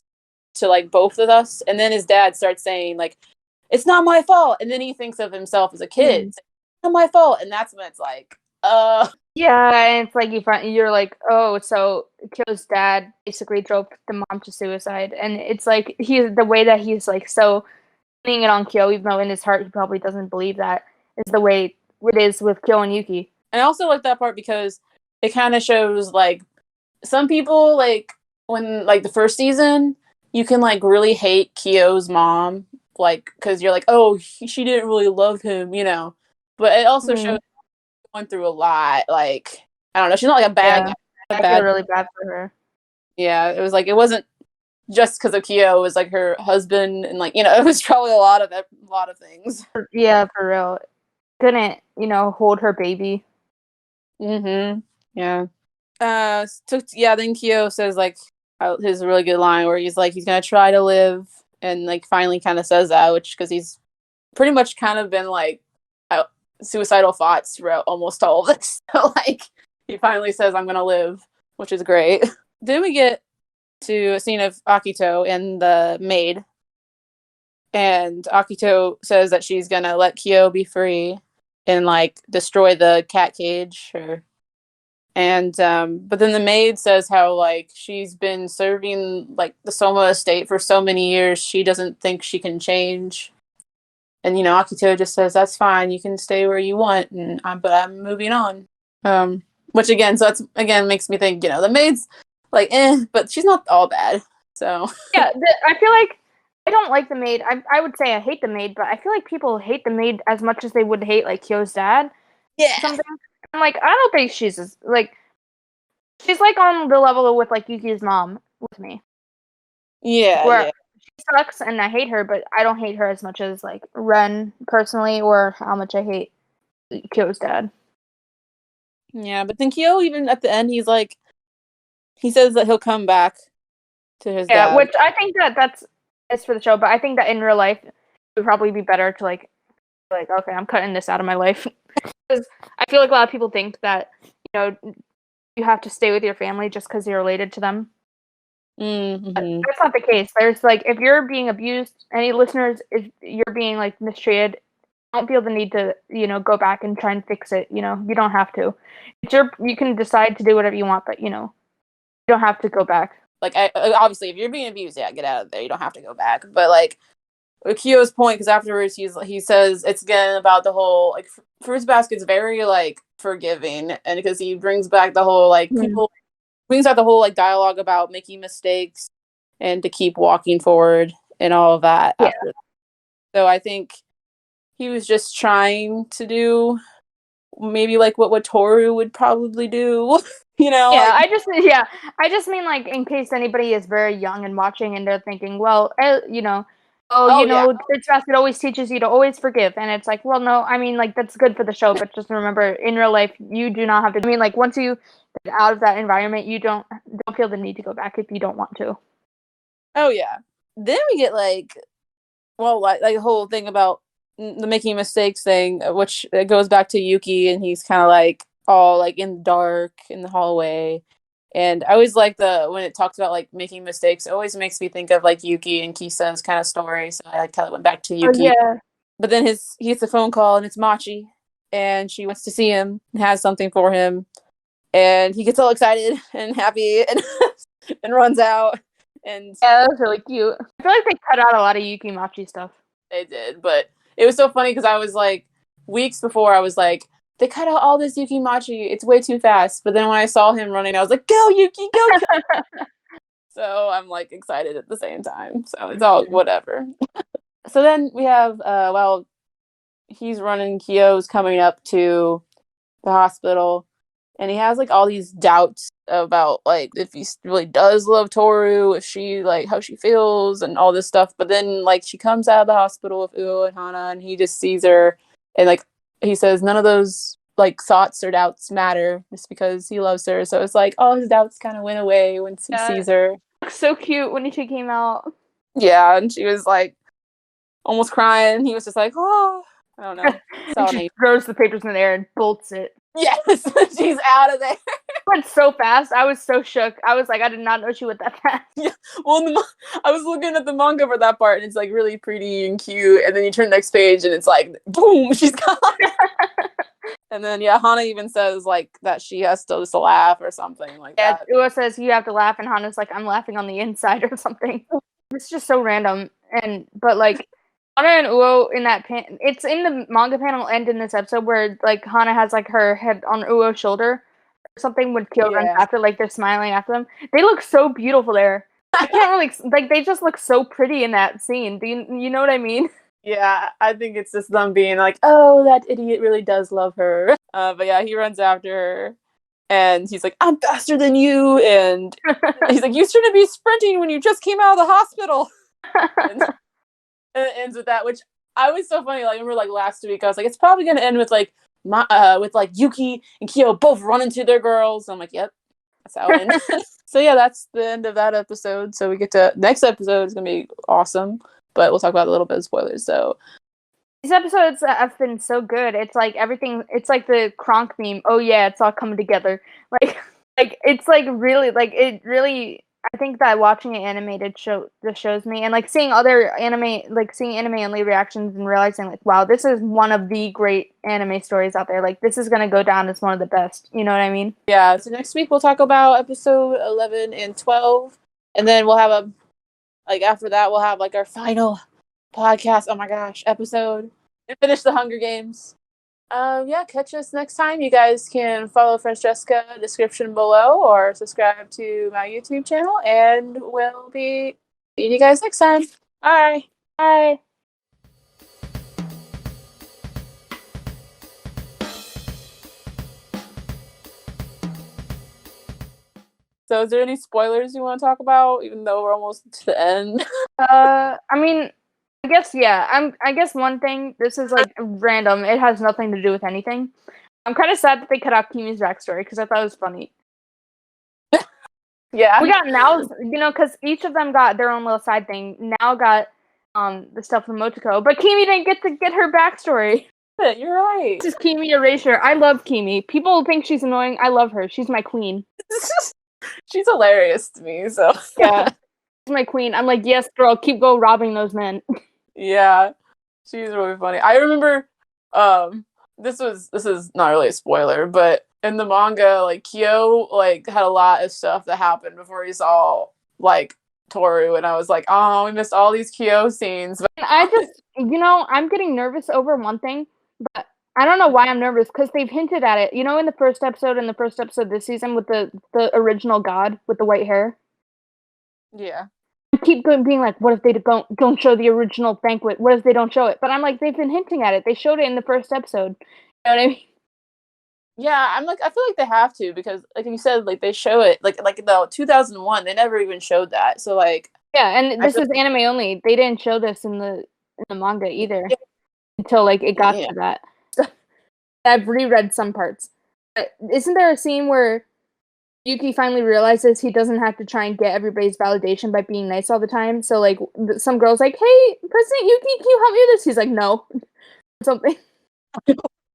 to like both of us?" And then his dad starts saying like, "It's not my fault," and then he thinks of himself as a kid. It's not my fault, and that's when it's like, Yeah, and it's like you're like, oh, so Kyo's dad basically drove the mom to suicide, and it's like the way that he's like so putting it on Kyo, even though in his heart he probably doesn't believe that, is the way it is with Kyo and Yuki. And I also like that part because it kind of shows like some people like when like the first season you can like really hate Kyo's mom like because you're like, oh, she didn't really love him, you know, but it also shows going through a lot. Like I don't know, she's not like a bad guy. I feel really bad for her. Yeah, it was like it wasn't just because of Kyo. It was like her husband and like, you know, it was probably a lot of things. Yeah, for real. Couldn't hold her baby. Yeah. Then Kyo says like his really good line where he's like he's gonna try to live and like finally kind of says that, which because he's pretty much kind of been like suicidal thoughts throughout almost all of this. So like he finally says I'm gonna live, which is great. Then we get to a scene of Akito and the maid, and Akito says that she's gonna let Kyo be free and like destroy the cat cage or and but then the maid says how like she's been serving like the Soma estate for so many years she doesn't think she can change, and you know Akito just says that's fine, you can stay where you want, and but I'm moving on, which again, so that's again makes me think, you know, the maid's like but she's not all bad. So yeah, I feel like I don't like the maid. I would say I hate the maid, but I feel like people hate the maid as much as they would hate like Kyo's dad. yeah, Something. I'm like, I don't think she's like she's like on the level with like Yuki's mom with me. Where yeah. she sucks and I hate her, but I don't hate her as much as like Ren personally, or how much I hate Kyo's dad. Yeah, but then Kyo, even at the end, he's like, he says that he'll come back to his dad. Which I think that's for the show, but I think that in real life it would probably be better to like okay, I'm cutting this out of my life because I feel like a lot of people think that you have to stay with your family just because you're related to them. Mm-hmm. That's not the case. There's like if you're being abused, any listeners, if you're being like mistreated, don't feel the need to go back and try and fix it. You don't have to. You can decide to do whatever you want, but you don't have to go back. Like, obviously, if you're being abused, yeah, get out of there. You don't have to go back. But like, Kyo's point, because afterwards he says it's again about the whole like Fruits Basket's very like forgiving, and because he brings back the whole like people brings out the whole like dialogue about making mistakes and to keep walking forward and all of that Yeah. after. So I think he was just trying to do maybe like what Toru would probably do, Yeah, like I just mean like in case anybody is very young and watching and they're thinking, well, oh yeah, Fruits Basket always teaches you to always forgive, and it's like, well, no, I mean like that's good for the show, but just remember in real life you do not have to. I mean like once you get out of that environment, you don't feel the need to go back if you don't want to. oh yeah. Then we get like like the whole thing about the making mistakes thing, which it goes back to Yuki, and he's kind of like all like in the dark in the hallway. And I always like when it talks about like making mistakes, it always makes me think of like Yuki and Kisa's kind of story. So I like how it went back to Oh Yuki. yeah. But then he gets a phone call and it's Machi, and she wants to see him and has something for him, and he gets all excited and happy and and runs out. And Yeah, that was really cute. I feel like they cut out a lot of Yuki Machi stuff. they did, but it was so funny because I was like, weeks before, I was like, they cut out all this Yuki Machi. It's way too fast. But then when I saw him running, I was like, go Yuki, go! So I'm like excited at the same time. So it's all whatever. So then we have, he's running. Kyo's coming up to the hospital, and he has like all these doubts about like if he really does love Toru, if she like how she feels and all this stuff. But then like she comes out of the hospital with Uo and Hana, and he just sees her, and like he says none of those like thoughts or doubts matter just because he loves her. So it's like all his doubts kind of went away once he sees her. Looks so cute when she came out. Yeah, and she was like almost crying. He was just like, oh, I don't know. And she throws the papers in the air and bolts it. Yes, she's out of there. Went so fast. I was so shook. I was like, I did not know she went that fast. Yeah. Well, I was looking at the manga for that part, and it's like really pretty and cute. And then you turn the next page, and it's like, boom, she's gone. And then Hana even says like that she has to just laugh or something like that. Ua says you have to laugh, and Hana's like, I'm laughing on the inside or something. It's just so random. But like Hana and Uo in that it's in the manga panel and in this episode where like Hana has like her head on Uo's shoulder or something when Kyo runs after, like they're smiling after them. They look so beautiful there. I can't really like they just look so pretty in that scene. Do you know what I mean? Yeah, I think it's just them being like, oh, that idiot really does love her. But yeah, he runs after her, and he's like, I'm faster than you, and he's like, you shouldn't be sprinting when you just came out of the hospital. And it ends with that, which I was so funny. Like, I remember like last week, I was like, it's probably gonna end with like with like Yuki and Kyo both running to their girls. I'm like, yep, that's how it ends. So yeah, that's the end of that episode. So we get to next episode is gonna be awesome, but we'll talk about a little bit of spoilers. So these episodes have been so good. It's like everything. It's like the Kronk meme. Oh yeah, it's all coming together. Like it's like really like it really. I think that watching an animated show just shows me, and like seeing other anime, like seeing anime only reactions and realizing like, wow, this is one of the great anime stories out there. Like this is gonna go down as one of the best. You know what I mean? Yeah. So next week we'll talk about episode 11 and 12, and then we'll have after that we'll have like our final podcast. Oh my gosh, episode and finish the Hunger Games. Yeah, catch us next time. You guys can follow Francesca description below or subscribe to my YouTube channel, and we'll be seeing you guys next time. Bye. Bye. So is there any spoilers you want to talk about, even though we're almost to the end? I mean, I guess yeah. I guess one thing. This is like random. It has nothing to do with anything. I'm kind of sad that they cut out Kimi's backstory because I thought it was funny. Yeah. We got now, because each of them got their own little side thing. Now got the stuff from Motoko, but Kimi didn't get to get her backstory. You're right. This is Kimi Erasure. I love Kimi. People think she's annoying. I love her. She's my queen. She's hilarious to me. So yeah, she's my queen. I'm like, yes, girl, keep robbing those men. Yeah, she's really funny. I remember, this is not really a spoiler, but in the manga, like Kyo like had a lot of stuff that happened before he saw like Toru, and I was like, oh, we missed all these Kyo scenes. But I just, I'm getting nervous over one thing, but I don't know why I'm nervous, because they've hinted at it. You know, in the first episode this season with the original god with the white hair? Yeah. I keep being like, what if they don't show the original banquet? What if they don't show it? But I'm like, they've been hinting at it. They showed it in the first episode. You know what I mean? Yeah, I'm like, I feel like they have to, because like you said, like they show it like the 2001, they never even showed that. So like Yeah, and I this feel is anime only. They didn't show this in the manga either until like it got yeah. to that. I've reread some parts. But isn't there a scene where Yuki finally realizes he doesn't have to try and get everybody's validation by being nice all the time? So like some girl's like, "Hey, President Yuki, can you help me with this?" He's like, "No," something.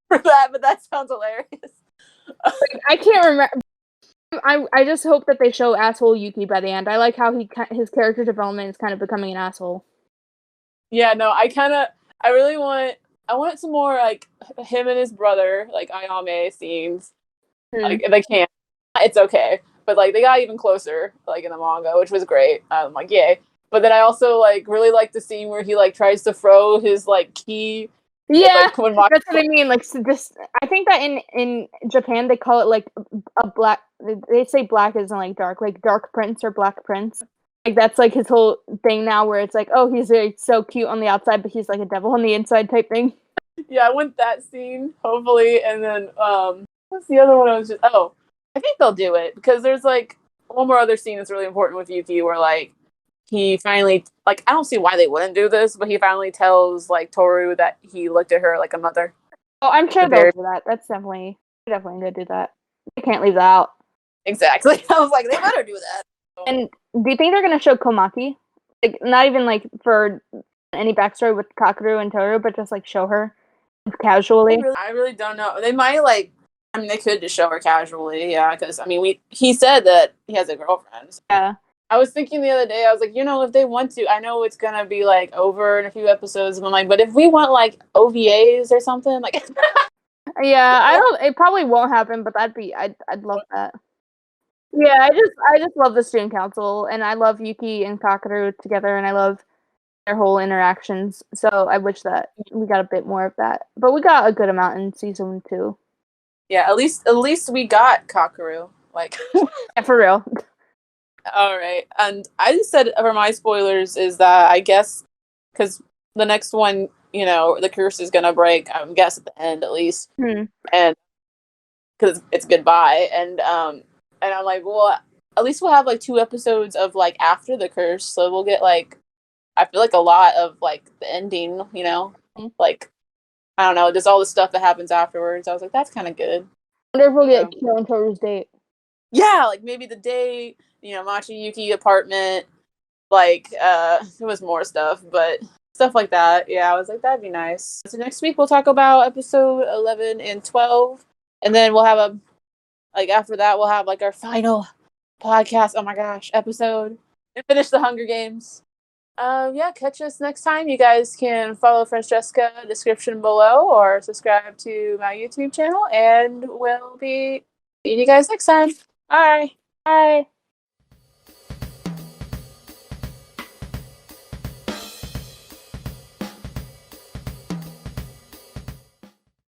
For that, but that sounds hilarious. I can't remember. I just hope that they show asshole Yuki by the end. I like how his character development is kind of becoming an asshole. Yeah, no, I really I want some more like him and his brother, like Ayame scenes. Like if they can't, it's okay. But like they got even closer, like in the manga, which was great. Like yay. But then I also like really like the scene where he like tries to throw his like key. Yeah, Like when that's what I mean. Like, so just I think that in Japan they call it like a black. They say black isn't like dark prince or black prince. Like that's like his whole thing now, where it's like, oh, he's so cute on the outside, but he's like a devil on the inside type thing. yeah, I want that scene, hopefully. And then what's the other one I was just I think they'll do it because there's like one more other scene that's really important with Yuki where like he finally like I don't see why they wouldn't do this, but he finally tells like Toru that he looked at her like a mother. Oh, I'm sure The they'll very do that. That's definitely gonna do that. They can't leave that out. exactly. I was like, they better do that. And do you think they're gonna show Komaki? Like, not even like for any backstory with Kakeru and Toru, but just like show her casually. I really don't know. They might like. I mean, they could just show her casually, yeah. Because I mean, he said that he has a girlfriend. So. Yeah. I was thinking the other day, I was like, if they want to, I know it's gonna be like over in a few episodes, but I'm like, but if we want like OVAs or something, like, Yeah, I don't. It probably won't happen, but I'd love that. Yeah, I just love the student council, and I love Yuki and Kakeru together, and I love their whole interactions. So I wish that we got a bit more of that, but we got a good amount in season 2. yeah, at least we got Kakeru, like, Yeah, for real. all right. And I just said for my spoilers is that I guess because the next one, the curse is gonna break. I guess at the end at least, and because it's goodbye, and I'm like, well, at least we'll have like 2 episodes of like after the curse, so we'll get like I feel like a lot of like the ending, like I don't know, just all the stuff that happens afterwards. I was like, that's kind of good. I wonder if we'll get Kyo and Toru's date. Yeah, like maybe the day, Machi Yuki apartment, like there was more stuff, but stuff like that. Yeah, I was like, that'd be nice. So next week we'll talk about episode 11 and 12, and then we'll have after that we'll have like our final podcast. Oh my gosh, episode and finish the Hunger Games. Yeah, catch us next time. You guys can follow Francesca description below or subscribe to my YouTube channel, and we'll be seeing you guys next time. Bye. Bye.